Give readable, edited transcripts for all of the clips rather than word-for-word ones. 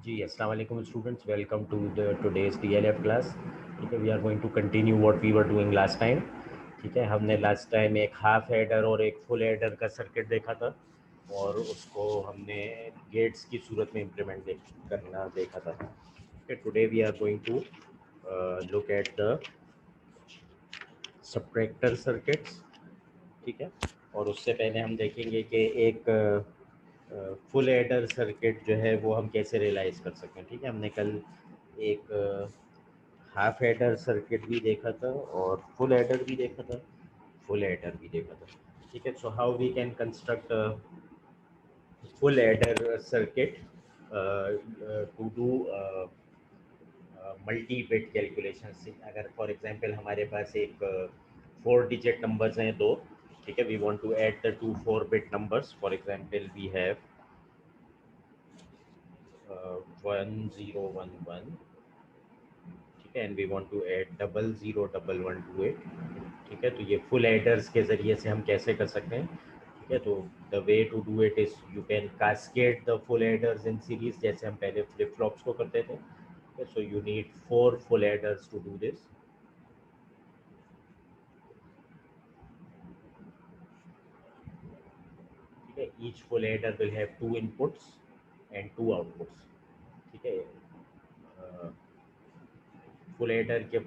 जी, अस्सलाम वालेकुम students, welcome to the today's DLF class. ठीक है, we are going to continue what we were doing last time. ठीक है, हमने लास्ट टाइम एक हाफ एडर और एक फुल एडर का सर्किट देखा था और उसको हमने गेट्स की सूरत में इम्प्लीमेंट करना देखा था। ठीक है, today we are going to look at the subtractor circuits. ठीक है, और उससे पहले हम देखेंगे कि एक फुल एडर सर्किट जो है वो हम कैसे रियलाइज़ कर सकते हैं। ठीक है, हमने कल एक हाफ एडर सर्किट भी देखा था और फुल एडर भी देखा था, फुल एडर भी देखा था। ठीक है, so how we can construct full adder circuit to do multi bit calculation. अगर फॉर एग्जांपल हमारे पास एक 4 डिजिट नंबर्स हैं दो। ठीक है, we want to add the two 4 bit numbers. For example we have 1011, ठीक है, and we want to add 001128। ठीक है, तो ये फुल एडर्स के ज़रिए से हम कैसे कर सकते हैं। ठीक है, तो the way to do it is you can cascade the full adders in series, जैसे हम पहले फ्लिप फ्लॉप्स को करते थे। ठीक है, so you need 4 full adders to do this. ठीक है, each full adder will have 2 inputs and 2 outputs. ठीक है, फुल एडर के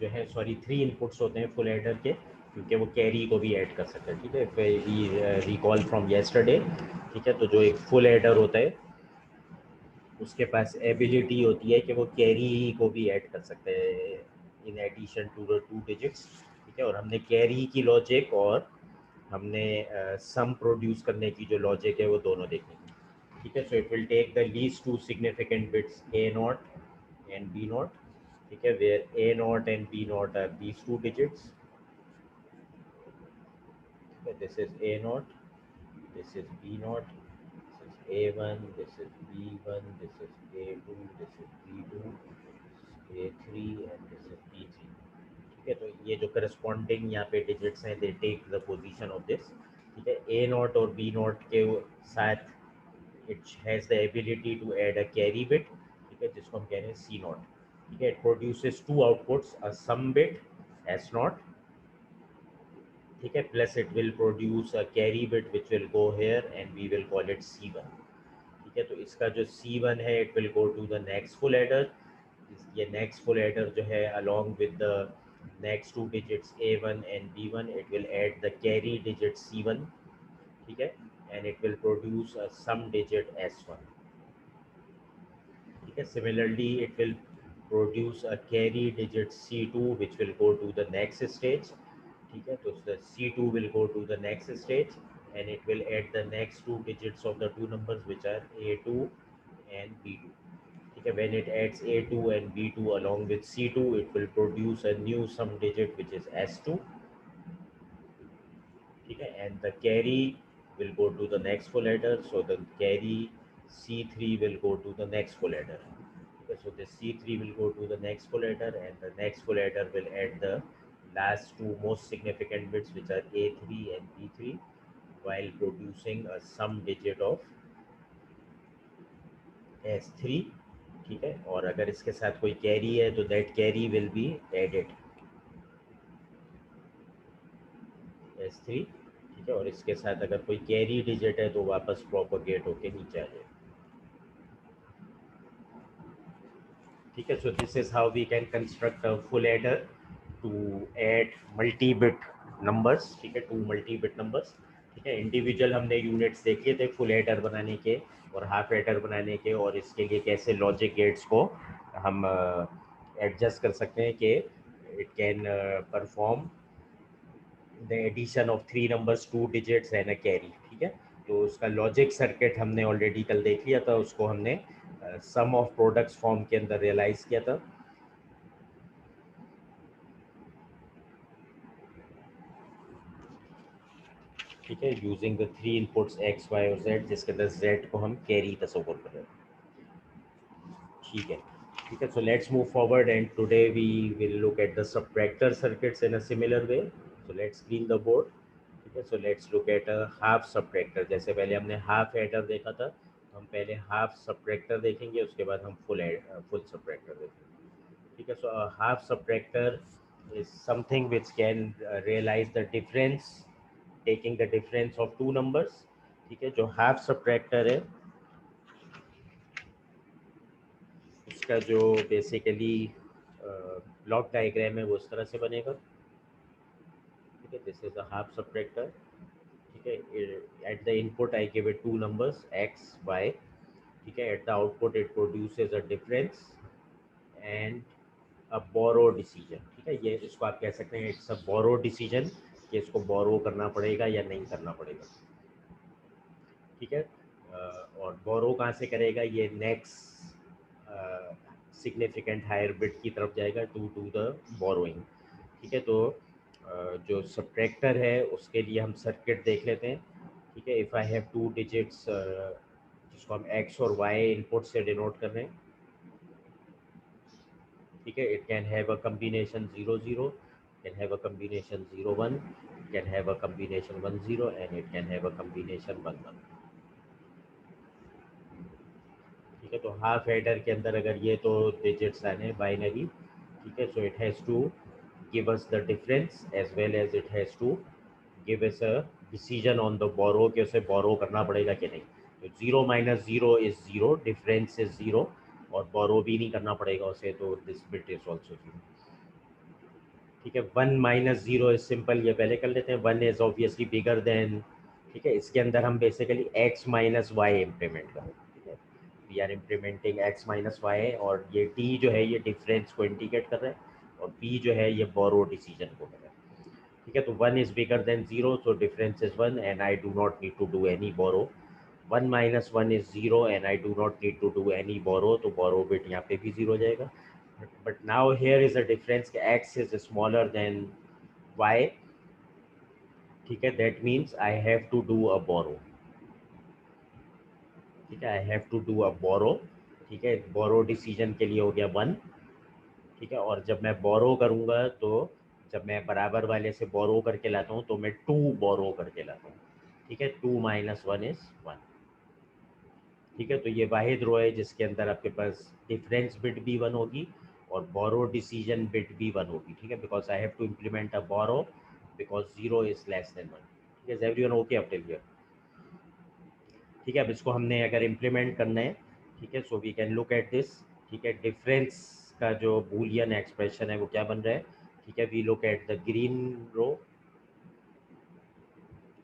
जो है सॉरी 3 इनपुट्स होते हैं फुल एडर के, क्योंकि वो कैरी को भी ऐड कर सकते हैं। ठीक है, वी रिकॉल फ्रॉम येस्टरडे। ठीक है, तो जो एक फुल एडर होता है उसके पास एबिलिटी होती है कि वो कैरी को भी ऐड कर सकते हैं in addition to the 2 digits. ठीक है, और हमने कैरी की लॉजिक और हमने सम प्रोड्यूस करने की जो लॉजिक है वो दोनों देखेंगे। ठीक है, so it will take the least 2 significant bits A naught and B naught. ठीक है, where A naught and B naught are these 2 digits. This is A naught, this is B naught, this is A1, this is B1, this is A2, this is B2, this is A3 and this is B3। ठीक है, तो ये जो corresponding यहाँ पे digits हैं they take the position of this. ठीक है, ए नॉट और बी नॉट के साथ it has the ability to add a carry bit. ठीक है, जिसको हम कह रहे हैं सी नॉट। ठीक है, it produces 2 outputs, a sum bit S naught. ठीक है, plus it will produce a carry bit which will go here and we will call it C1। ठीक है, तो इसका जो C1 है it will go to the next full adder. ये next full adder जो है along with the next 2 digits A1 and B1 it will add the carry digit C1। ठीक है, and it will produce a sum digit S1। ठीक है, similarly it will produce a carry digit C2 which will go to the next stage। ठीक है, तो the C2 will go to the next stage and it will add the next 2 digits of the two numbers which are A2 and B2। ठीक है, when it adds A2 and B2 along with C2 it will produce a new sum digit which is S2। ठीक है, and the carry will go to the next full adder, so the carry C3 will go to the next full adder। Okay, so the C3 will go to the next full adder and the next full adder will add the last two most significant bits which are A3 and B3 while producing a sum digit of S3। ठीक है, और अगर इसके साथ कोई carry है तो that carry will be added S3। ठीक है, और इसके साथ अगर कोई कैरी डिजिट है तो वापस प्रोपोगेट होके नीचे आ जाए। ठीक है, so this is how we can construct a full adder to add multi bit numbers. ठीक है, 2 मल्टी बिट नंबर्स। ठीक है, इंडिविजुअल हमने यूनिट्स देखे थे फुल एडर बनाने के और हाफ एडर बनाने के, और इसके लिए कैसे लॉजिक गेट्स को हम एडजस्ट कर सकते हैं कि it can perform the addition of 3 numbers 2 digits and a carry. ठीक है, तो उसका लॉजिक सर्किट हमने ऑलरेडी कल देख लिया था, उसको हमने सम ऑफ प्रोडक्ट्स फॉर्म के अंदर रियलाइज किया था। ठीक है, using the 3 inputs X Y और जेड, जिसके अंदर जेड को हम कैरी तस्वर कर रहे हैं। ठीक है, ठीक है, so let's move forward and today we will look at the subtractor circuits in a similar way. So let's clean the board. ठीक है, so let's look at a half subtractor. जैसे पहले हमने हाफ एडर देखा था, हम पहले half subtractor देखेंगे, उसके बाद हम फुल सब्ट्रैक्टर देखेंगे। ठीक है, so half subtractor is something which can realise the difference, taking the difference of two numbers. ठीक है, जो हाफ सब्ट्रैक्टर है उसका जो बेसिकली ब्लॉक डायग्राम है वो इस तरह से बनेगा। ठीक है, this is a half subtractor. ठीक है, at the input I give it two numbers X Y. ठीक है, at the output it produces a difference and a borrow decision. ठीक है, ये इसको आप कह सकते हैं इट्स अ बोरो डिसीजन, कि इसको बोरो करना पड़ेगा या नहीं करना पड़ेगा। ठीक है, और बोरो कहाँ से करेगा, ये नेक्स्ट सिग्निफिकेंट हायर बिट की तरफ जाएगा टू डू द बोरोइंग। ठीक है, तो जो सब्ट्रैक्टर है उसके लिए हम सर्किट देख लेते हैं। ठीक है, if I have two digits जिसको हम एक्स और वाई इनपुट से डिनोट कर रहे हैं। ठीक है, it can have a combination 0 0, can have a combination 0 1, can have a combination 1 0 and it can have a combination 1 1। ठीक है, तो हाफ एडर के अंदर अगर ये तो डिजिट्स आने बाइनरी। ठीक है, so it has to give us the difference as well as it has to give us a decision on the borrow, कि उसे बोरो करना पड़ेगा कि नहीं। तो 0 - 0 इज 0, डिफरेंस इज 0, और बोरो भी नहीं करना पड़ेगा उसे, तो दिस बिट इज ऑल्सो 0। ठीक है, 1 - 0 इज सिंपल, ये पहले कर लेते हैं। 1 इज ऑब्वियसली बिगर देन। ठीक है, इसके अंदर हम बेसिकली x - y इम्प्लीमेंट करें। ठीक है, we are implementing x - y, और ये d जो है ये डिफरेंस को इंडिकेट कर रहा है, और p जो है ये बोरो डिसीजन को कर रहा है। ठीक है, तो 1 is bigger than 0, so difference is 1 and I do not need to do any borrow. 1 - 1 is 0 and I do not need to do any borrow, तो borrow bit यहाँ पे भी 0 जाएगा। But now here is a difference कि x is smaller than y। ठीक है, that means I have to do a borrow। ठीक है, I have to do a borrow। ठीक है, borrow decision के लिए हो गया 1। ठीक है, और जब मैं बोरो करूँगा तो जब मैं बराबर वाले से बोरो करके लाता हूँ तो मैं 2 बोरो करके लाता हूँ। ठीक है, 2 - 1 is 1। ठीक है, तो ये वाहिद रो है जिसके अंदर आपके पास डिफरेंस बिट भी 1 होगी और बोरो डिसीजन बिट भी 1 होगी। ठीक है, because I have to implement a borrow because 0 is less than 1। ठीक है, everyone okay up till here? ठीक है, अब इसको हमने अगर इम्प्लीमेंट करना है, ठीक है, so we can look at this. ठीक है, डिफरेंस का जो बूलियन एक्सप्रेशन है वो क्या बन रहा है। ठीक है, we look at the green row.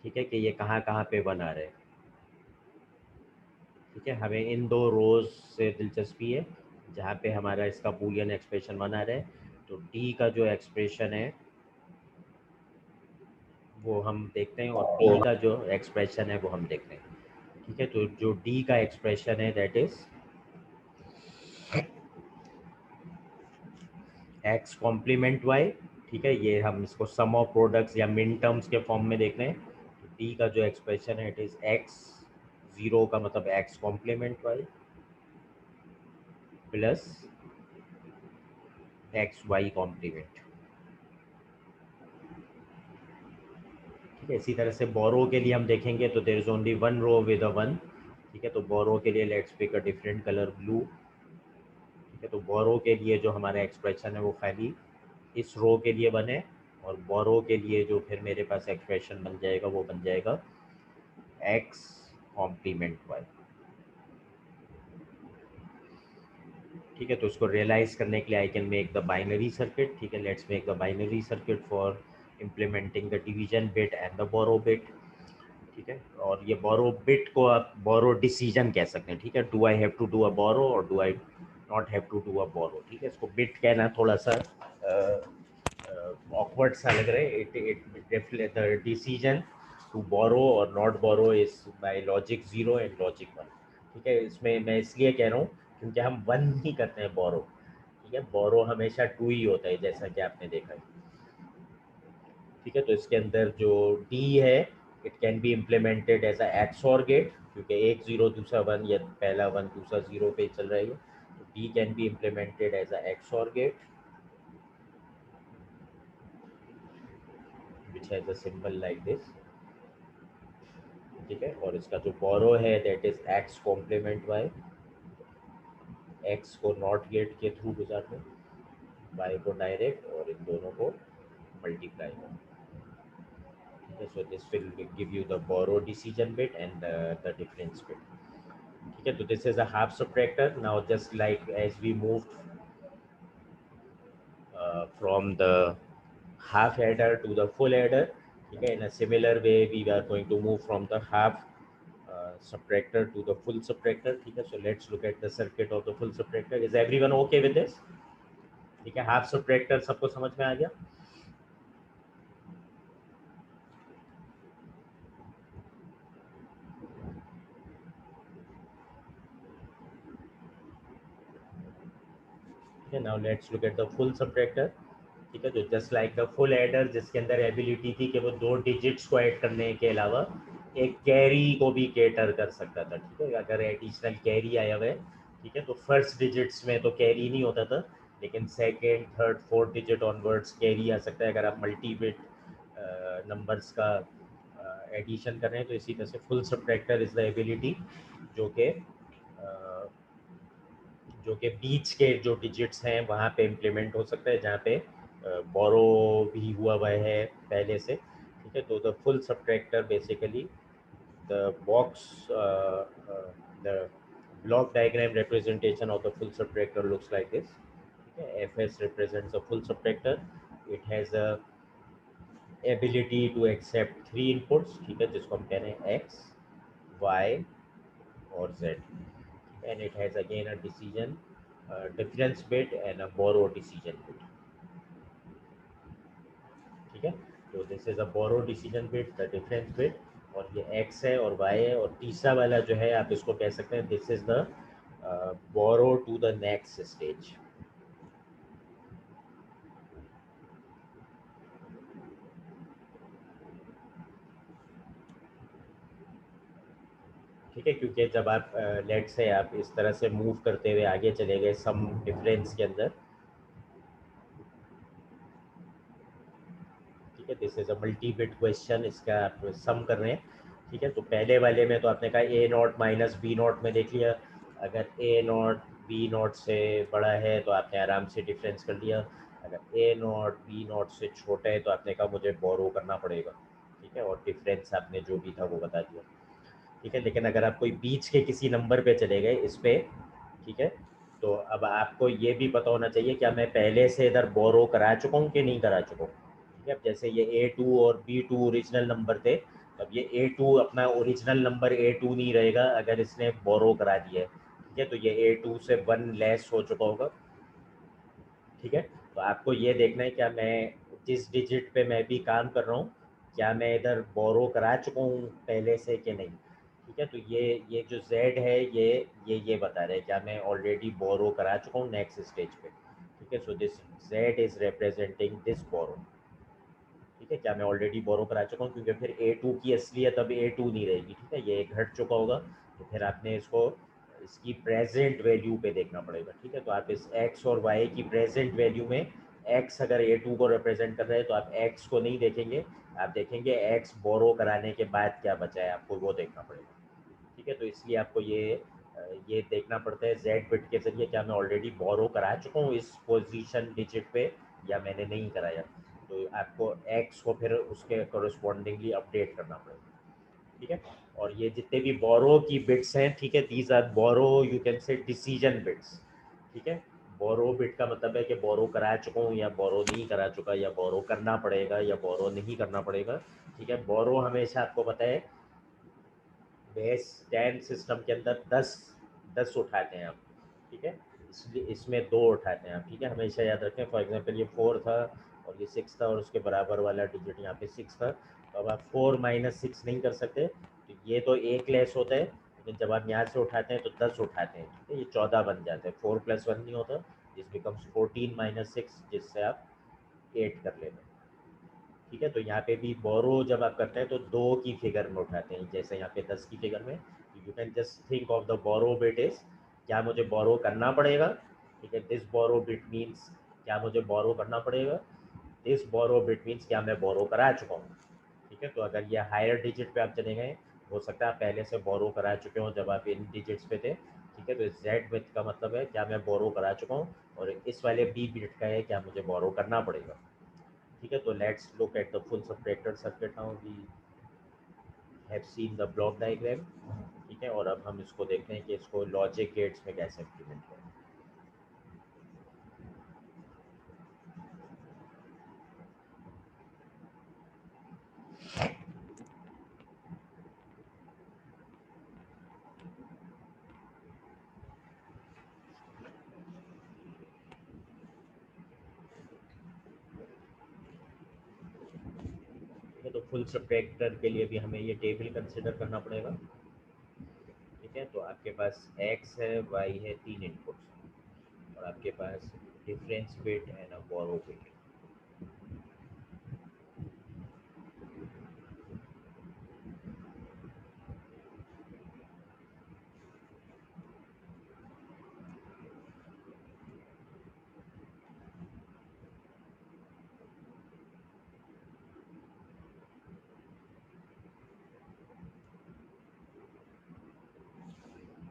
ठीक है, कि ये कहाँ कहाँ पे वन आ रहा है। ठीक है, हमें इन दो रोज से दिलचस्पी है जहाँ पे हमारा इसका बूलियन एक्सप्रेशन बना रहा है। तो डी का जो एक्सप्रेशन है वो हम देखते हैं, और पी का जो एक्सप्रेशन है वो हम देखते हैं। ठीक है, तो जो डी का एक्सप्रेशन है that is X complement Y. ठीक है, ये हम इसको सम ऑफ प्रोडक्ट्स या मिन टर्म्स के फॉर्म में देख रहे हैं। तो डी का जो एक्सप्रेशन है इट इज एक्स, जीरो का मतलब X complement Y plus X Y complement. ठीक है, इसी तरह से बोरो के लिए हम देखेंगे तो there is only one row with a one. ठीक है, तो बोरो के लिए let's pick a different colour blue. ठीक है, तो बोरो के लिए जो हमारा एक्सप्रेशन है वो खाली इस रो के लिए बने, और बोरो के लिए जो फिर मेरे पास एक्सप्रेशन बन जाएगा वो बन जाएगा एक्स कॉम्प्लीमेंट वाई। ठीक है, तो उसको रियलाइज करने के लिए I can make the binary circuit. ठीक है, let's make the binary circuit for implementing the division bit and the borrow bit. ठीक है, और ये बोरो बिट को आप बोरो डिसीजन कह सकते हैं। ठीक है, do I have to do a borrow और do I not have to do a borrow. ठीक है, इसको बिट कहना थोड़ा सा ऑकवर्ड सा लग रहा है। It the decision to borrow और not borrow is by logic 0 and logic 1। ठीक है, इसमें मैं इसलिए कह रहा हूँ क्योंकि हम 1 ही करते हैं बोरो। ठीक है, बोरो हमेशा 2 ही होता है जैसा कि आपने देखा है। ठीक है, तो इसके अंदर जो डी है it can be implemented as a XOR gate, क्योंकि एक जीरो दूसरा वन या पहला वन दूसरा जीरो पे चल रहा है। तो D can be implemented as a XOR gate which has a symbol like this। ठीक है, और इसका जो बोरो है that is X complement Y, X को नॉट गेट के थ्रू गुजारना, वाई को डायरेक्ट, और इन दोनों को मल्टीप्लाई करना। ठीक है, so this will give you the borrow decision bit and the difference bit. ठीक है, तो this is a half subtractor. Now just like as we moved from the half adder to the full adder, okay, in a similar way we are going to move from the half subtractor to the full subtractor। ठीक है, so let's look at the circuit of the full subtractor। is everyone okay with this? ठीक है, half subtractor सबको समझ में आ गया? ठीक है, now let's look at the full subtractor. ठीक है, जो just like the full adder जिसके अंदर एबिलिटी थी कि वो दो डिजिट्स को ऐड करने के अलावा एक कैरी को भी केटर कर सकता था। ठीक है, अगर एडिशनल कैरी आया हुआ है, ठीक है, तो फर्स्ट डिजिट्स में तो कैरी नहीं होता था, लेकिन second third fourth digit onwards carry आ सकता है अगर आप मल्टी बिट नंबर्स का एडिशन कर रहे हैं। तो इसी तरह से full subtractor is the ability जो कि बीच के जो डिजिट्स हैं वहाँ पे इम्प्लीमेंट हो सकता है, जहाँ पे बोरो भी हुआ है पहले से। ठीक है, तो the full subtractor basically the box the block diagram representation of the full subtractor looks like this। ठीक है, fs represents a full subtractor। it has a ability to accept three inputs। ठीक है, जिसको हम कह रहे हैं x, y और z, and it has again a decision difference bit and a borrow decision bit। ठीक है, तो this is a borrow decision bit, the difference bit, और ये x है और y है, और तीसरा वाला जो है आप इसको कह सकते हैं this is the borrow to the next stage. ठीक है, क्योंकि जब आप लेट से आप इस तरह से मूव करते हुए आगे चले गए सम डिफरेंस के अंदर, ठीक है, this is a multi bit question, इसका आप सम कर रहे हैं। ठीक है, तो पहले वाले में तो आपने कहा ए नॉट माइनस बी नॉट में देख लिया, अगर ए नॉट बी नॉट से बड़ा है तो आपने आराम से डिफरेंस कर लिया, अगर ए नॉट बी नॉट से छोटा है तो आपने कहा मुझे बोरो करना पड़ेगा। ठीक है, और डिफरेंस आपने जो भी था वो बता दिया। ठीक है, लेकिन अगर आप कोई बीच के किसी नंबर पे चले गए इस पे, ठीक है, तो अब आपको ये भी पता होना चाहिए क्या मैं पहले से इधर बोरो करा चुका हूँ कि नहीं करा चुका हूँ। ठीक है, अब जैसे ये A2 और B2 ओरिजिनल नंबर थे, अब ये A2 अपना ओरिजिनल नंबर A2 नहीं रहेगा अगर इसने बोरो करा दिया है। ठीक है, तो ये A2 से 1 लेस हो चुका होगा। ठीक है, तो आपको ये देखना है क्या मैं जिस डिजिट पे मैं भी काम कर रहा हूँ क्या मैं इधर बोरो करा चुका हूँ पहले से कि नहीं। ठीक है, तो ये जो Z है ये बता रहा है क्या मैं ऑलरेडी बोरो करा चुका हूँ नेक्स्ट स्टेज पे। ठीक है, so this Z is representing this borrow. ठीक है, क्या मैं ऑलरेडी बोरो करा चुका हूँ, क्योंकि फिर A2 की असलियत अब A2 नहीं रहेगी। ठीक है, ये घट चुका होगा, तो फिर आपने इसको इसकी प्रेजेंट वैल्यू पे देखना पड़ेगा। ठीक है, तो आप इस x और y की प्रेजेंट वैल्यू में x अगर A2 को रिप्रेजेंट कर रहे हैं तो आप x को नहीं देखेंगे, आप देखेंगे x बोरो कराने के बाद क्या बचा है, आपको वो देखना पड़ेगा। ठीक है, तो इसलिए आपको ये देखना पड़ता है z बिट के जरिए क्या मैं ऑलरेडी बोरो करा चुका हूँ इस पोजीशन डिजिट पे या मैंने नहीं कराया। तो आपको x को फिर उसके कोरिस्पॉन्डिंगली अपडेट करना पड़ेगा। ठीक है, और ये जितने भी बोरो की बिट्स हैं, ठीक है, these are borrow you can say decision bits. ठीक है, बोरो बिट का मतलब है कि बोरो करा चुका हूँ या बोरो नहीं करा चुका, या बोरो करना पड़ेगा या बोरो नहीं करना पड़ेगा। ठीक है, बोरो हमेशा आपको पता है बेस 10 सिस्टम के अंदर 10 उठाते हैं आप। ठीक है, इसलिए इसमें 2 उठाते हैं आप। ठीक है, हमेशा याद रखें, फॉर एग्जांपल ये 4 था और ये 6 था और उसके बराबर वाला डिजिट यहाँ पे 6 था, तो अब आप 4 माइनस 6 नहीं कर सकते, तो ये तो एक लेस होता है, लेकिन जब आप यहाँ से उठाते हैं तो 10 उठाते हैं। ठीक है, ये 14 बन जाता है, 4 + 1 नहीं होता, दिस बिकम्स 14 माइनस 6, जिससे आप 8 कर लेते हैं। ठीक है, तो यहाँ पे भी बोरो जब आप करते हैं तो 2 की फिगर में उठाते हैं, जैसे यहाँ पे 10 की फिगर में। You can just think of the borrow bit is क्या मुझे बोरो करना पड़ेगा। ठीक है, दिस बोरो बिट मीन्स क्या मुझे बोरो करना पड़ेगा, दिस बोरो बिट मीन्स क्या मैं बोरो करा चुका हूँ। ठीक है, तो अगर ये हायर डिजिट पे आप चले गए हो सकता है आप पहले से बोरो करा चुके हो जब आप इन डिजिट्स पे थे, ठीक है। तो जेड विथ का मतलब है क्या मैं बोरो करा चुका हूँ, और इस वाले बी बिट का है क्या मुझे बोरो करना पड़ेगा, ठीक है। तो let's look at the full subtractor circuit now, we have seen the block diagram, ठीक है। और अब हम इसको देखते हैं कि इसको लॉजिक गेट्स में कैसे इम्प्लीमेंट करें। ठीक है, तो फुल सबट्रैक्टर के लिए भी हमें ये टेबल कंसिडर करना पड़ेगा, ठीक है। तो आपके पास x है, y है, 3 इनपुट्स, और आपके पास difference bit and a borrow bit.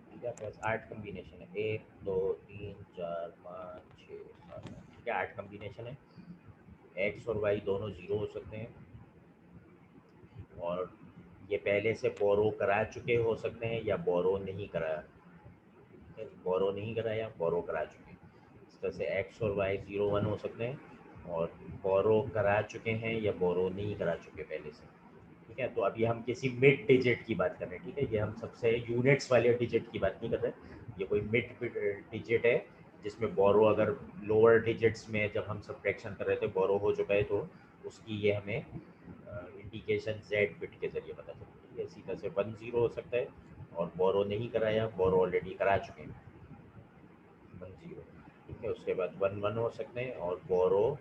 ठीक है, आपके पास 8 कम्बिनेशन है, 1 2 3 4 5 6 7 8, ठीक है, 8 कम्बिनेशन है। एक्स और वाई दोनों जीरो हो सकते हैं, और ये पहले से बोरो करा चुके हो सकते हैं या बोरो नहीं कराया, बोरो नहीं कराया, बोरो करा चुके हैं। इस तरह से एक्स और वाई 0 1 हो सकते हैं, और बोरो करा चुके हैं या बोरो नहीं करा चुके पहले से, ठीक है। तो अभी हम किसी मिड डिजिट की बात कर रहे हैं, ठीक है। ये हम सबसे यूनिट्स वाले डिजिट की बात नहीं कर रहे, ये कोई मिड डिजिट है जिसमें बोरो अगर लोअर डिजिट्स में जब हम सब्ट्रैक्शन कर रहे थे बोरो हो चुका है, तो उसकी ये हमें इंडिकेशन जेड बिट के जरिए पता चलती है। इसी तरह से 1 0 हो सकता है, और बोरो नहीं कराया, बोरो ऑलरेडी करा चुके हैं, 1 0, ठीक है। उसके बाद 1 1 हो सकते हैं, और बोरो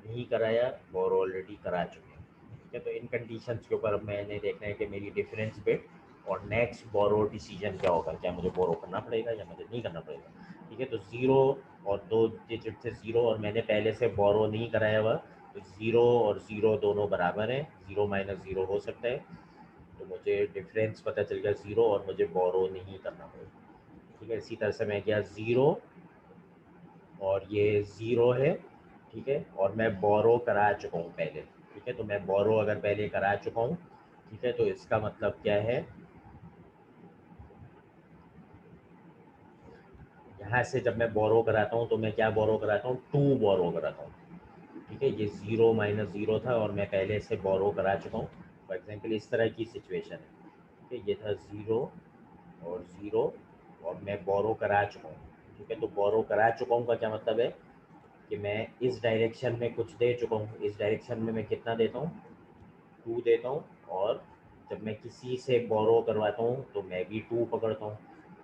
नहीं कराया, बोरो ऑलरेडी करा चुके हैं, ठीक है। तो इन कंडीशंस के ऊपर अब मैंने देखना है कि मेरी डिफरेंस बिट और नेक्स्ट बोरो डिसीजन क्या होगा, क्या मुझे बोरो करना पड़ेगा या मुझे नहीं करना पड़ेगा, ठीक है। तो 0 और 2 डिजिट से 0, और मैंने पहले से बोरो नहीं कराया हुआ, तो 0 और 0 दोनों बराबर हैं, 0 माइनस 0 हो सकता है, तो मुझे डिफरेंस पता चल गया 0, और मुझे बोरो नहीं करना पड़ेगा, ठीक है। इसी तरह से मैं गया 0 और ये 0 है, ठीक है, और मैं बोरो करा चुका हूँ पहले, ठीक है। तो मैं बोरो अगर पहले करा चुका हूँ, ठीक है, तो इसका मतलब क्या है, यहाँ से जब मैं बोरो कराता हूँ तो मैं क्या बोरो कराता हूँ, 2 बोरो कराता हूँ, ठीक है। ये 0 माइनस 0 था और मैं पहले से बोरो करा चुका हूँ। फॉर एग्जाम्पल इस तरह की सिचुएशन है, ठीक है। ये था 0 और 0, और मैं बोरो करा चुका हूँ, ठीक है। तो बोरो करा चुका हूँ का क्या मतलब है कि मैं इस डायरेक्शन में कुछ दे चुका हूँ, इस डायरेक्शन में मैं कितना देता हूँ, 2 देता हूँ, और जब मैं किसी से बोरो करवाता हूँ तो मैं भी 2 पकड़ता हूँ।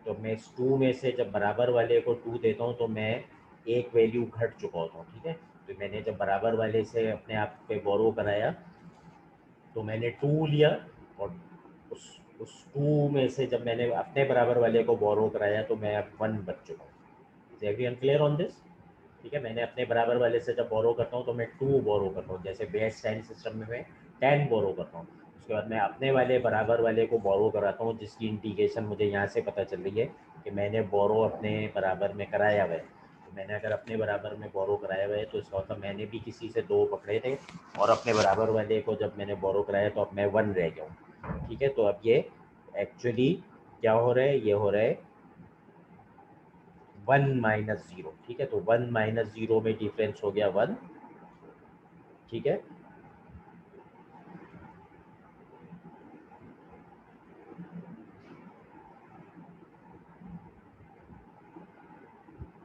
तो मैं इस 2 में से जब बराबर वाले को 2 देता हूँ तो मैं एक वैल्यू घट चुका होता हूँ, ठीक है। तो मैंने जब बराबर वाले से अपने आप पे बोरो कराया तो मैंने 2 लिया, और उस 2 में से जब मैंने अपने बराबर वाले को बोरो कराया तो मैं अब 1 बच चुका हूँ। Is everyone clear on this? ठीक है, मैंने अपने बराबर वाले से जब बोरो करता हूँ तो मैं 2 बोरो करता हूँ, जैसे बेस 10 सिस्टम में मैं 10 बोरो करता हूँ। उसके बाद मैं अपने वाले बराबर वाले को बोरो कराता हूँ, जिसकी इंडिकेशन मुझे यहाँ से पता चल रही है कि मैंने बोरो अपने बराबर में कराया हुआ है। तो मैंने अगर अपने बराबर में बोरो कराया हुआ है तो इसका मतलब मैंने भी किसी से 2 पकड़े थे, और अपने बराबर वाले को जब मैंने बोरो कराया तो अब मैं 1 रह गया हूँ, ठीक है। तो अब ये एक्चुअली क्या हो रहा है, ये हो रहा है 1 माइनस 0, ठीक है। तो 1 माइनस 0 में डिफरेंस हो गया 1, ठीक है।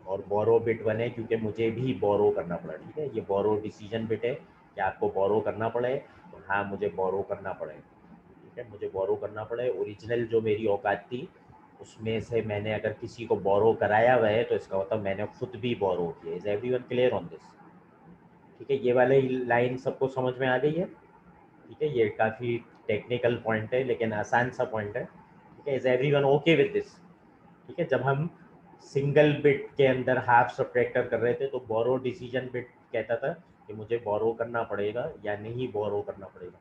और बोरो बिट 1 है क्योंकि मुझे भी बोरो करना पड़ा, ठीक है। ये बोरो डिसीजन बिट है कि आपको बोरो करना पड़े, तो हाँ मुझे बोरो करना पड़े, ठीक है। मुझे बोरो करना पड़े, ओरिजिनल जो मेरी औकात थी उसमें से मैंने अगर किसी को बोरो कराया हुआ है तो इसका मतलब मैंने खुद भी बोरो किया। Is everyone clear on this? ठीक है, ये वाले लाइन सबको समझ में आ गई है, ठीक है। ये काफ़ी टेक्निकल पॉइंट है लेकिन आसान सा पॉइंट है, ठीक है। Is everyone okay with this? ठीक है, जब हम सिंगल बिट के अंदर हाफ सब्ट्रैक्टर कर रहे थे तो बोरो डिसीजन बिट कहता था कि मुझे बोरो करना पड़ेगा या नहीं बोरो करना पड़ेगा,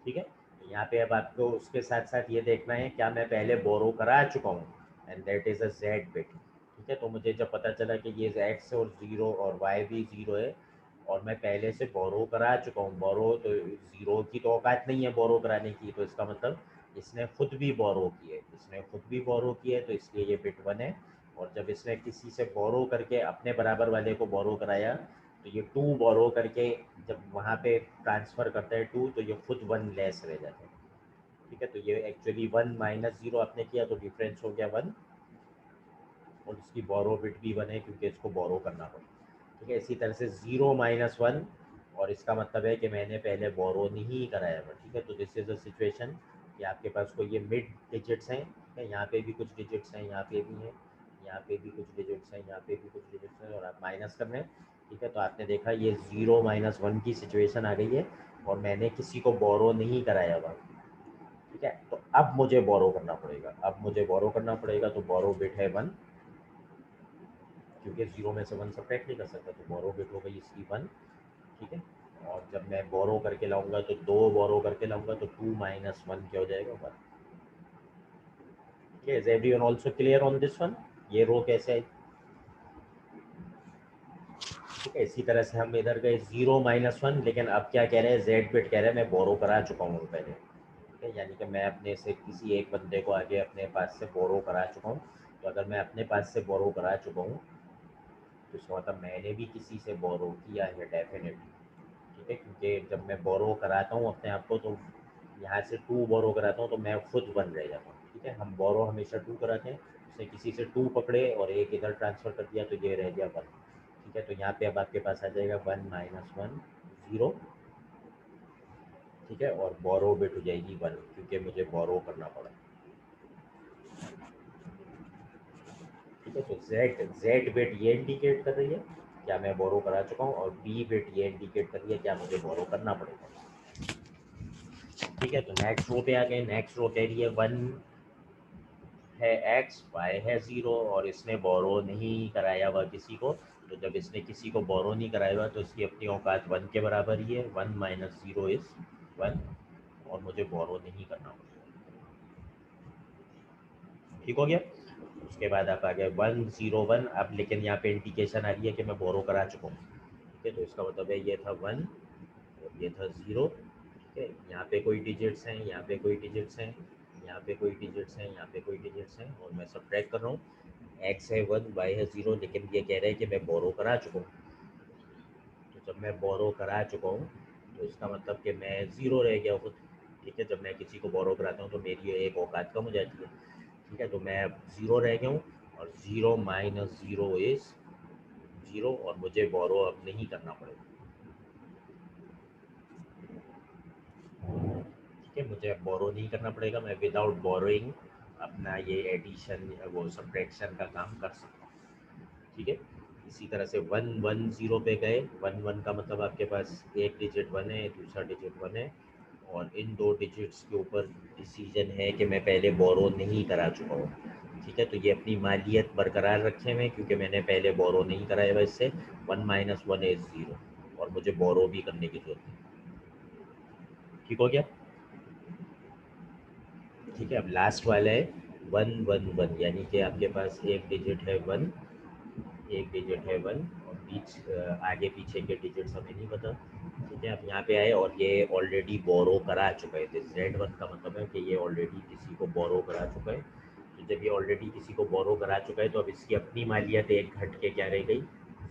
ठीक है। यहाँ पे अब आपको उसके साथ साथ ये देखना है क्या मैं पहले बोरो करा चुका हूँ, and that is a Z bit. ठीक है, तो मुझे जब पता चला कि ये एक्स और ज़ीरो और वाई भी ज़ीरो है और मैं पहले से बोरो करा चुका हूँ, बोरो तो ज़ीरो की तो औकात नहीं है बोरो कराने की, तो इसका मतलब इसने खुद भी बोरो की है, इसने खुद भी बोरो की है, तो इसलिए ये बिट 1 है। और जब इसने किसी से बोरो करके अपने बराबर वाले को बोरो कराया, तो ये 2 बोरो करके जब वहाँ पे ट्रांसफ़र करता है 2, तो ये खुद 1 लेस रह जाता है। ठीक है, तो ये एक्चुअली 1 माइनस 0 आपने किया तो डिफरेंस हो गया 1, और इसकी बोरो बिट भी 1 है क्योंकि इसको बोरो करना पड़ा। ठीक है, इसी तरह से 0 माइनस 1, और इसका मतलब है कि मैंने पहले बोरो नहीं कराया था। ठीक है, तो दिस इज़ अ सिचुएशन कि आपके पास कोई ये मिड डिजिट्स हैं। ठीक है, यहाँ पे भी कुछ डिजिट्स हैं, यहाँ पे भी हैं, यहाँ पे भी कुछ डिजिट्स हैं, यहाँ पे भी कुछ डिजिट्स हैं, और आप माइनस कर रहे हैं। ठीक है, तो आपने देखा ये 0 माइनस 1 की सिचुएशन आ गई है और मैंने किसी को बोरो नहीं कराया हुआ। ठीक है, तो अब मुझे बोरो करना पड़ेगा, अब मुझे बोरो करना पड़ेगा, तो बोरो बिट है 1, क्योंकि 0 में से 1 सब्ट्रैक्ट नहीं कर सकता, तो बोरो बिट हो गई इसकी 1। ठीक है, और जब मैं बोरो करके लाऊंगा तो 2 बोरो करके लाऊंगा तो 2 माइनस 1 क्या हो जाएगा 1। ठीक है, is everyone also clear on this one? ये रो कैसे आई? ठीक है, इसी तरह से हम इधर गए 0 माइनस 1, लेकिन अब क्या कह रहे हैं, जेड बिट कह रहे हैं मैं बोरो करा चुका हूँ पहले। ठीक है, यानी कि मैं अपने से किसी एक बंदे को आगे अपने पास से बोरो करा चुका हूँ। तो अगर मैं अपने पास से बोरो करा चुका हूँ तो इसका मतलब मैंने भी किसी से बोरो किया है डेफिनेटली। ठीक है, क्योंकि जब मैं बोरो कराता हूँ अपने आप को तो यहाँ से 2 बोरो कराता हूँ तो मैं खुद 1 रह जाता हूँ। ठीक है, हम बोरो हमेशा 2 कराते हैं, उसने किसी से 2 पकड़े और एक इधर ट्रांसफ़र कर दिया तो ये रह गया 1। ठीक है, तो यहाँ पे अब आपके पास आ जाएगा 1 माइनस 1 0। ठीक है, और बोरो बिट हो जाएगी 1 क्योंकि मुझे बोरो करना पड़ा। ठीक है, तो जेड बिट ये इंडिकेट कर रही है क्या मैं बोरो करा चुका हूँ, और बी बिट ये इंडिकेट कर रही है क्या मुझे बोरो करना पड़ेगा। ठीक है, तो नेक्स्ट रो पे आ गए, नेक्स्ट रो कह रही है 1 है एक्स, वाई है 0, और इसने बोरो नहीं कराया हुआ किसी को। तो जब इसने किसी को बोरो नहीं कराया हुआ तो इसकी अपनी औकात 1 के बराबर ही है, 1 माइनस 0 इज़ 1, और मुझे बोरो नहीं करना पड़ेगा। ठीक हो गया, उसके बाद आप आ गए 1 0 1, अब लेकिन यहाँ पे इंडिकेशन आ रही है कि मैं बोरो करा चुका हूँ। ठीक है, तो इसका मतलब है ये था 1 और ये था 0। ठीक है, यहाँ पे कोई डिजिट्स हैं, यहाँ पे कोई डिजिट्स हैं, यहाँ पे कोई डिजिट्स हैं, यहाँ पे कोई डिजिट्स हैं, और मैं सब्ट्रैक्ट कर रहा हूँ। एक्स है 1, वाई है 0, लेकिन ये कह रहे हैं कि मैं बोरो करा चुका हूँ। तो जब मैं बोरो करा चुका हूँ तो इसका मतलब कि मैं ज़ीरो रह गया खुद। ठीक है, जब मैं किसी को बोरो कराता हूँ तो मेरी एक औकात कम हो जाती है। ठीक है, तो मैं अब ज़ीरो रह गया हूँ, और 0 माइनस 0 इज़ 0, और मुझे बोरो अब नहीं करना पड़ेगा। ठीक है, मुझे अब बोरो नहीं करना पड़ेगा, मैं विदाउट बोरोइंग अपना ये एडिशन वो सब्ट्रैक्शन का काम कर सकता हूँ। ठीक है, इसी तरह से 1 1 0 पे गए, 1 1 का मतलब आपके पास एक डिजिट 1 है, दूसरा डिजिट 1 है, और इन 2 डिजिट्स के ऊपर डिसीजन है कि मैं पहले बोरो नहीं करा चुका हूँ। ठीक है, तो ये अपनी मालियत बरकरार रखे हुए क्योंकि मैंने पहले बोरो नहीं कराया हुआ इससे। 1 माइनस 1 इज़ 0, और मुझे बोरो भी करने की जरूरत नहीं। ठीक हो गया। ठीक है, अब लास्ट वाला है 1 1 1, यानी कि आपके पास एक डिजिट है 1, एक डिजिट है 1, और आगे पीछे के डिजिट्स हमें नहीं पता। ठीक है, अब यहाँ पे आए और ये ऑलरेडी बोरो करा चुका है, तो Z1 का मतलब है कि ये ऑलरेडी किसी को बोरो करा चुका है। तो जब ये ऑलरेडी किसी को बोरो करा चुका है तो अब इसकी अपनी मालियत एक घट के क्या रह गई,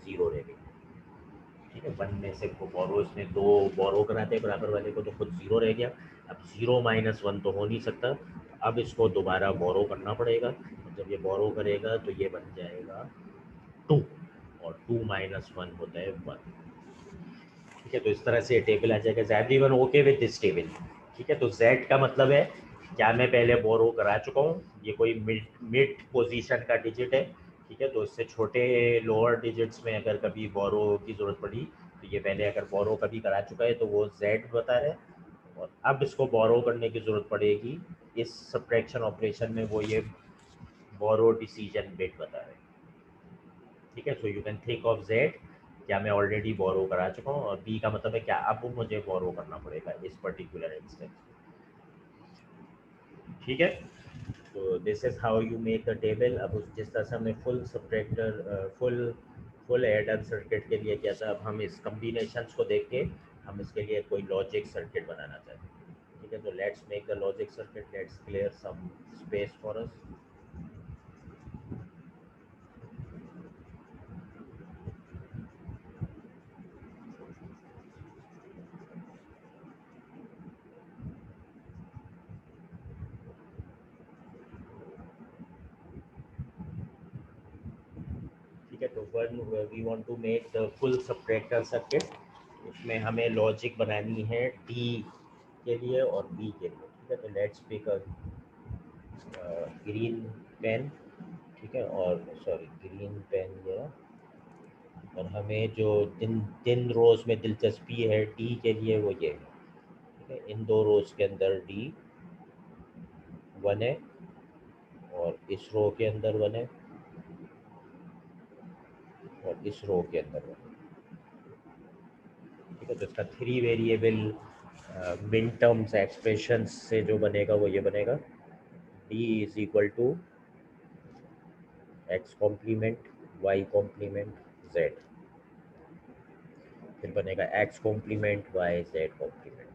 0 रह गई। ठीक है, 1 में से बोरो इसने 2 बोरो कराते बराबर वाले को तो खुद 0 रह गया। अब 0 माइनस 1 तो हो नहीं सकता, अब इसको दोबारा बोरो करना पड़ेगा, और जब ये बोरो करेगा तो ये बन जाएगा 2, और 2 माइनस 1 होता है 1। ठीक है, तो इस तरह से टेबल आ जाएगा। Is everyone okay with this table? ठीक है, तो Z का मतलब है क्या मैं पहले बोरो करा चुका हूँ, ये कोई मिड मिड पोजीशन का डिजिट है। ठीक है, तो इससे छोटे लोअर डिजिट्स में अगर कभी बोरो की ज़रूरत पड़ी तो ये पहले अगर बोरो कभी करा चुका है तो वो Z बता रहा है, और अब इसको बोरो करने की ज़रूरत पड़ेगी इस सब्ट्रैक्शन ऑपरेशन में, वो ये बोरो डिसीजन बिट बता रहे हैं। ठीक है, so you can think of Z क्या मैं ऑलरेडी बोरो करा चुका हूँ, और B का मतलब है क्या अब मुझे बोरो करना पड़ेगा इस पर्टिकुलर इंस्टेंस में। ठीक है। तो this is how you make the table. अब उस जिस तरह से हमने full subtractor full adder circuit के लिए किया था, अब हम इस कम्बिनेशंस को देख के हम इसके लिए कोई लॉजिक सर्किट बनाना चाहते हैं। ठीक है, तो let's make the logic circuit, let's clear some space for us. ठीक है, तो one we want to make the full subtractor circuit. इसमें हमें लॉजिक बनानी है डी के लिए और बी के लिए। ठीक है, तो let's pick a green pen. ठीक है, और सॉरी ग्रीन पेन ये, और हमें जो जिन जिन रोज़ में दिलचस्पी है डी के लिए वो ये है। ठीक है, इन दो रोज़ के अंदर डी वन है और इस रो के अंदर वन है और इस रो के अंदर वन है। ठीक है, तो इसका three variable minterms expression से जो बनेगा वो ये बनेगा, D is equal to X complement Y complement Z, फिर बनेगा X complement Y Z complement.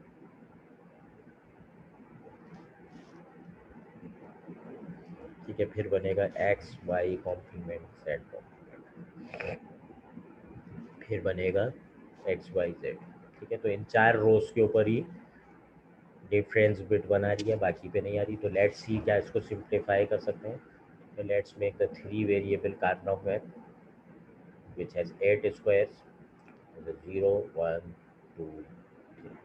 ठीक है, फिर बनेगा X Y complement Z complement, फिर बनेगा एक्स वाई जेड। ठीक है, तो इन चार रोज के ऊपर ही डिफरेंस बिट बना रही है, बाकी पे नहीं आ रही। तो लेट्स सी क्या इसको सिंप्लीफाई कर सकते हैं। तो let's make the three variable Karnaugh map which has 8 squares, 0 1 2 3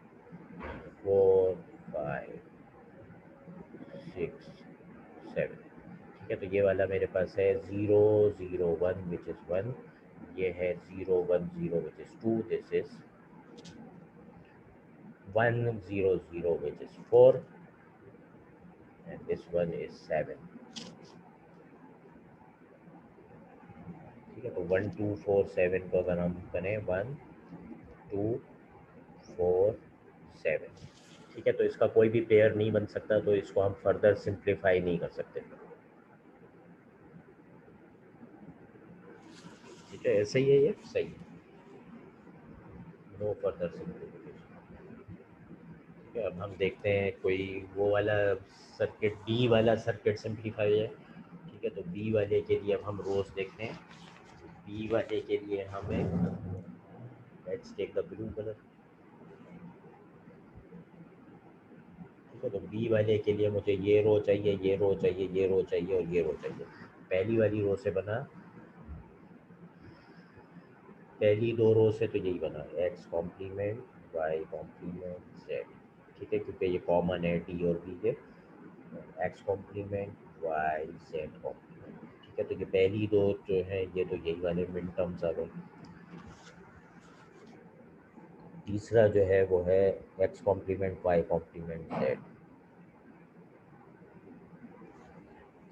4 5 6 7। ठीक है, तो ये वाला मेरे पास है 0 0 1 विच इज़ 1, ये है 0 1 0 which is 2, this is 1 0 0 which is 4 and this one is 7। ठीक है, तो 1 2 4 7 को अगर हम करें 1 2 4 7। ठीक है, तो इसका कोई भी पेयर नहीं बन सकता, तो इसको हम फर्दर सिंप्लीफाई नहीं कर सकते। ठीक है, ऐसे ही है, ये सही है, नो फर्दर सिंप्लीफिकेशन। ठीक है, अब हम देखते हैं कोई वो वाला सर्किट, बी वाला सर्किट सिंप्लीफाई है। ठीक है, तो बी वाले के लिए अब हम रोज देखते हैं। बी वाले के लिए हमें let's take the blue colour. ठीक है, तो बी वाले के लिए मुझे ये रो चाहिए, ये रो चाहिए, ये रो चाहिए और ये रो चाहिए। पहली वाली रो से बना, पहली दो रो से तो यही बना X complement Y complement Z. ठीक है, क्योंकि ये कॉमन है डी और बी के, X complement Y Z complement. ठीक है, तो ये पहली दो जो है ये तो यही वाले मिन टर्म्स आ गए। तीसरा जो है वो है X complement Y complement Z.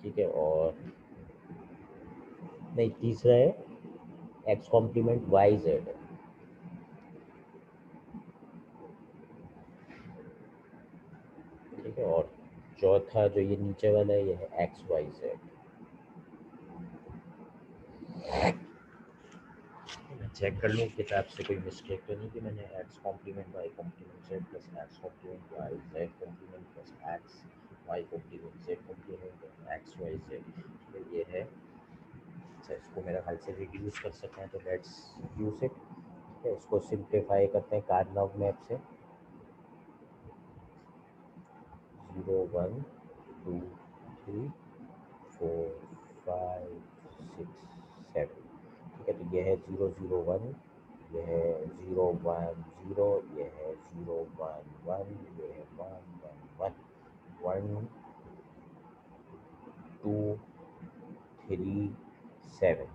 ठीक है, और नहीं, तीसरा है एक्स कॉम्प्लीमेंट वाई जेड। ठीक है, और चौथा जो ये नीचे वाला है ये है एक्स वाई जेड। मैं चेक कर लूँ किताब से कोई मिस्टेक तो नहीं कि मैंने X complement Y complement Z plus X complement Y Z complement plus X Y complement Z complement X Y Z. तो ये है। अच्छा, इसको मेरा ख्याल से रिड्यूस कर सकते हैं, तो लेट्स यूज इट। ठीक है, इसको सिंप्लीफाई करते हैं कार्नोव मैप से। 0 1 2 3 4 5 6 7। ठीक है, तो ये है 0 0 1, ये है 0 1 0, ये है 0 1 1, ये है 1 1 1 1 2 3 7।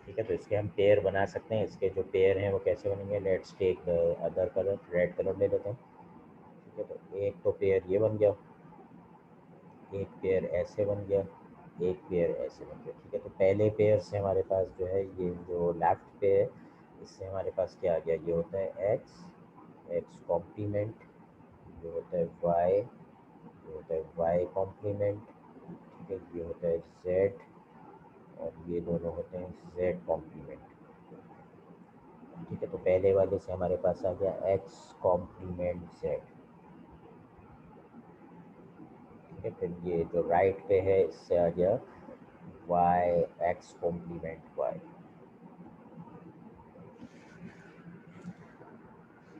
ठीक है, तो इसके हम पेयर बना सकते हैं। इसके जो पेयर हैं वो कैसे बनेंगे, let's take other colour, red colour ले लेते हैं। ठीक है, तो एक तो पेयर ये बन गया, एक पेयर ऐसे बन गया, एक पेयर ऐसे बन गया। ठीक है, तो पहले पेयर से हमारे पास जो है ये जो लेफ्ट पे है, इससे हमारे पास क्या आ गया, ये होता है एक्स एक्स कॉम्प्लीमेंट, ये होता है वाई ये होता है वाई कॉम्प्लीमेंट, ठीक है, ये होता है जेड, और ये दोनों होते हैं जेड कॉम्प्लीमेंट। ठीक है, तो पहले वाले से हमारे पास आ गया एक्स कॉम्प्लीमेंट जेड। ठीक है, फिर ये जो राइट पे है इससे आ गया वाई एक्स कॉम्प्लीमेंट वाई।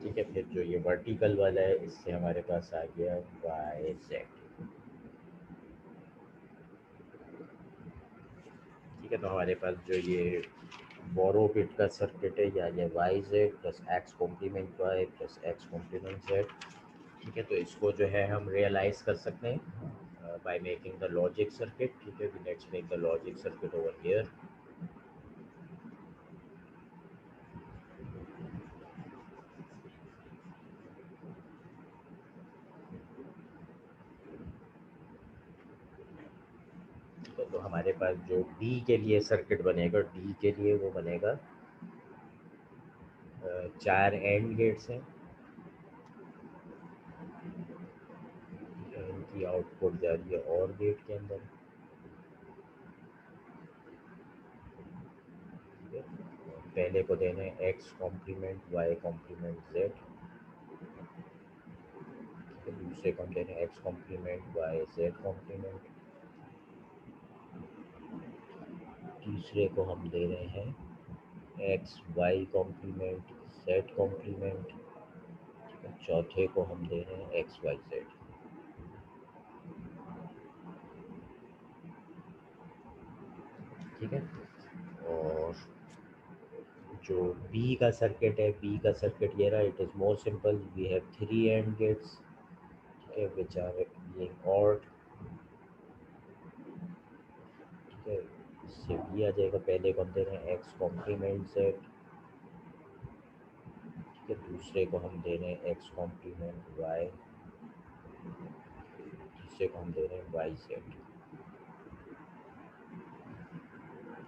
ठीक है, फिर जो ये वर्टिकल वाला है इससे हमारे पास आ गया वाई जेड। ठीक है, तो हमारे पास जो ये बोरो बिट का सर्किट है, या ये Y Z plus X complement Y plus X complement Z. ठीक है, तो इसको जो है हम रियलाइज कर सकते हैं by making the logic circuit. ठीक है, let's make the logic circuit over here. ठीक है, तो हमारे पास जो डी के लिए सर्किट बनेगा, डी के लिए वो बनेगा 4 एंड गेट्स हैं। इनकी आउटपुट जा रही है और गेट के अंदर। ठीक है, पहले को देना है X complement Y complement Z. दूसरे को हम दे रहे हैं X complement Y Z complement. तीसरे को हम दे रहे हैं X Y complement Z complement. चौथे को हम दे रहे हैं एक्स वाई जेड। ठीक है, और जो बी का सर्किट है, बी का सर्किट ये रहा। It is more simple, we have 3 and gates, ठीक है, विच आर बीइंग ऑर्ड। ठीक है, इससे बी आ जाएगा। पहले को हम दे रहे हैं एक्स कॉम्प्लीमेंट जेड। ठीक है, दूसरे को हम दे रहे हैं एक्स कॉम्प्लीमेंट वाई। तीसरे को हम दे रहे हैं वाई जेड।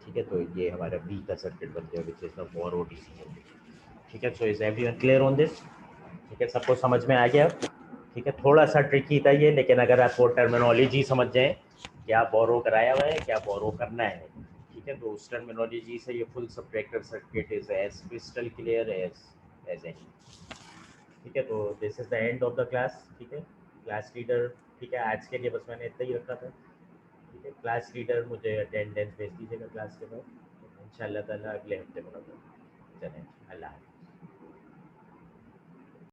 ठीक है, तो ये हमारा बी का सर्किट बन गया, which is the borrow DC circuit. ठीक है, so is everyone clear on this? ठीक है, सबको समझ में आ गया? ठीक है, थोड़ा सा ट्रिकी था ये, लेकिन अगर आपको टर्मिनोलॉजी समझ जाए, क्या बोरो कराया हुआ है, क्या बोरो करना है, ठीक है, तो उस टर्मिनोलॉजी से ये full subtractor circuit is as crystal clear as any. ठीक है, तो this is the end of the class. ठीक है, क्लास लीडर, ठीक है, आज के लिए बस मैंने इतना ही रखा था। ठीक है, क्लास लीडर मुझे अटेंडेंस भेज दीजिएगा क्लास के बाद। इंशाल्लाह ताला अगले हफ्ते मुलाकात। चलें, अल्लाह।